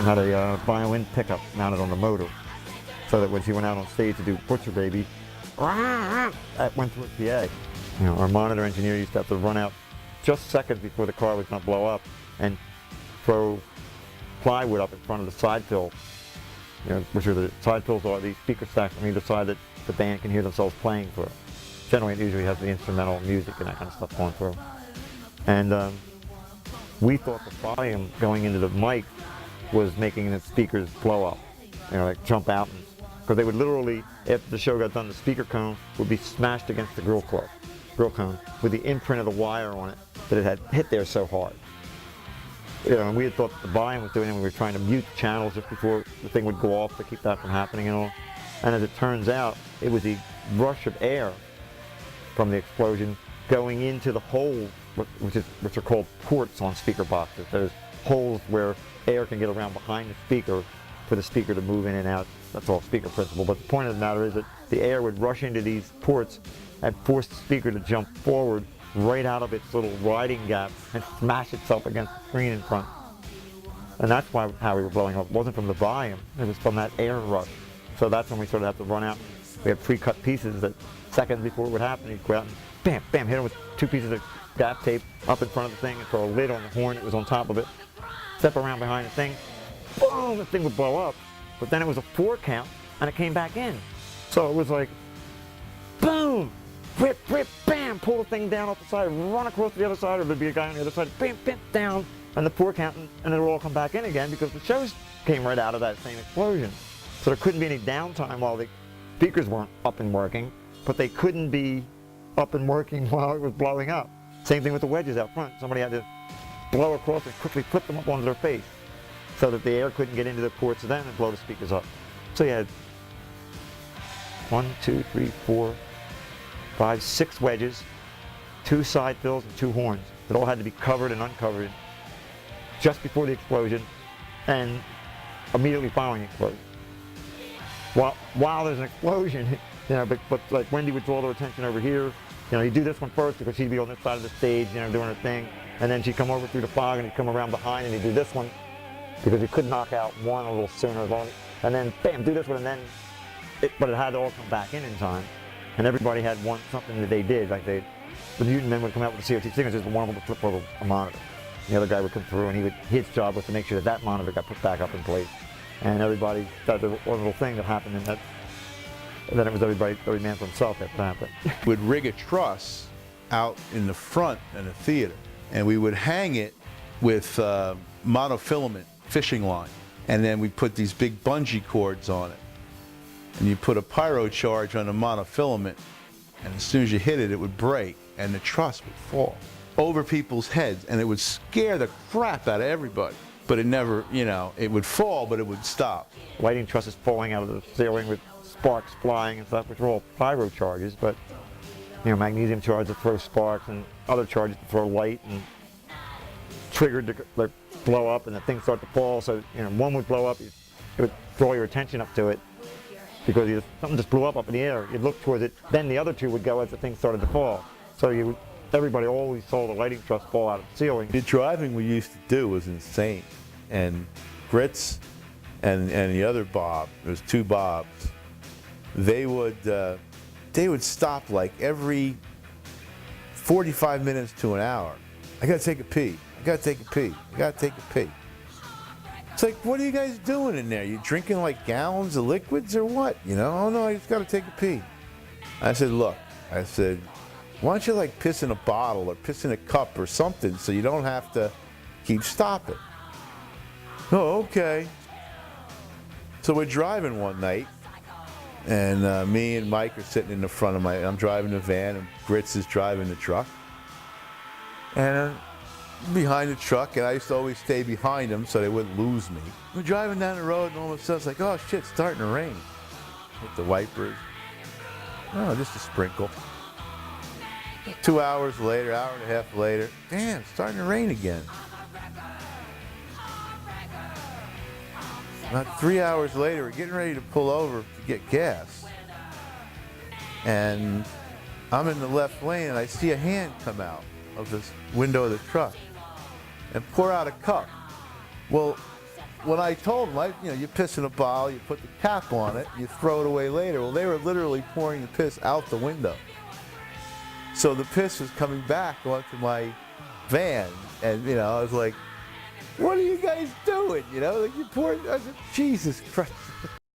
and had a violin pickup mounted on the motor, so that when she went out on stage to do Butcher Baby, that went through a PA. You know, our monitor engineer used to have to run out just seconds before the car was going to blow up and throw plywood up in front of the side fill, you know, which are the side fills are these speaker stacks on either side that the band can hear themselves playing through. Generally, it usually has the instrumental music and that kind of stuff going through. And we thought the volume going into the mic was making the speakers blow up, you know, like jump out, because they would literally, after the show got done, the speaker cone would be smashed against the grill cone with the imprint of the wire on it that it had hit there so hard. You know, and we had thought that the volume was doing it, and we were trying to mute the channels just before the thing would go off to keep that from happening and all. And as it turns out, it was the rush of air from the explosion going into the hole, which are called ports on speaker boxes. There's holes where air can get around behind the speaker for the speaker to move in and out. That's all speaker principle. But the point of the matter is that the air would rush into these ports and force the speaker to jump forward right out of its little riding gap and smash itself against the screen in front. And that's how we were blowing up. It wasn't from the volume, it was from that air rush. So that's when we sort of had to run out. We had pre-cut pieces that seconds before it would happen, you'd go out and bam, bam, hit it with 2 pieces of gap tape up in front of the thing and throw a lid on the horn that was on top of it. Step around behind the thing, boom, the thing would blow up. But then it was a 4 count and it came back in. So it was like, boom, rip, rip, bam, pull the thing down off the side, run across to the other side, or there'd be a guy on the other side, bam, bam, down, and the 4 count, and it would all come back in again because the shows came right out of that same explosion. So there couldn't be any downtime while the speakers weren't up and working, but they couldn't be up and working while it was blowing up. Same thing with the wedges out front. Somebody had to blow across and quickly flip them up onto their face so that the air couldn't get into the ports then and blow the speakers up. So you had 1, 2, 3, 4, 5, 6 wedges, 2 side fills, and 2 horns that all had to be covered and uncovered just before the explosion and immediately following the explosion. While there's an explosion, you know, but like Wendy would draw their attention over here. You know, you do this one first because she'd be on this side of the stage, you know, doing her thing, and then she'd come over through the fog and he'd come around behind and he'd do this one because he could knock out one a little sooner, and then bam, do this one, and then but it had to all come back in time. And everybody had something that they did, like the mutant men would come out with the COT signatures, and one of them would flip over a monitor. The other guy would come through, and his job was to make sure that monitor got put back up in place. And everybody got the one little thing that happened, and then it was every man for himself after that happened. We'd rig a truss out in the front in the theater, and we would hang it with monofilament fishing line, and then we put these big bungee cords on it. And you put a pyro charge on the monofilament, and as soon as you hit it, it would break, and the truss would fall over people's heads, and it would scare the crap out of everybody. But it never, you know, it would fall, but it would stop. Lighting trusses falling out of the ceiling with sparks flying and stuff, which were all pyro charges, but, you know, magnesium charges to throw sparks and other charges to throw light, and triggered to like, blow up, and the things start to fall. So, you know, one would blow up, it would draw your attention up to it, because something just blew up in the air. You'd look towards it, then the other 2 would go as the thing started to fall. So everybody always saw the lighting truss fall out of the ceiling. The driving we used to do was insane. And Grits and the other Bob, there's 2 Bobs, they would stop like every 45 minutes to an hour. I gotta take a pee, I gotta take a pee, I gotta take a pee. It's like, what are you guys doing in there? You drinking like gallons of liquids or what? You know, oh no, I just gotta take a pee. I said, look, why don't you like piss in a bottle or piss in a cup or something so you don't have to keep stopping? Oh, okay. So we're driving one night, and me and Mike are sitting in the front of I'm driving the van, and Grits is driving the truck. And behind the truck, and I used to always stay behind them so they wouldn't lose me. We're driving down the road, and all of a sudden it's like, oh shit, it's starting to rain. Hit the wipers. Oh, just a sprinkle. 2 hours later, hour and a half later, damn, it's starting to rain again. About 3 hours later, we're getting ready to pull over to get gas. And I'm in the left lane, and I see a hand come out of this window of the truck and pour out a cup. Well, when I told them, you piss in a bottle, you put the cap on it, you throw it away later. Well, they were literally pouring the piss out the window. So the piss was coming back onto my van, and I was like, "What are you guys doing?" Like you poured. I said, "Jesus Christ!"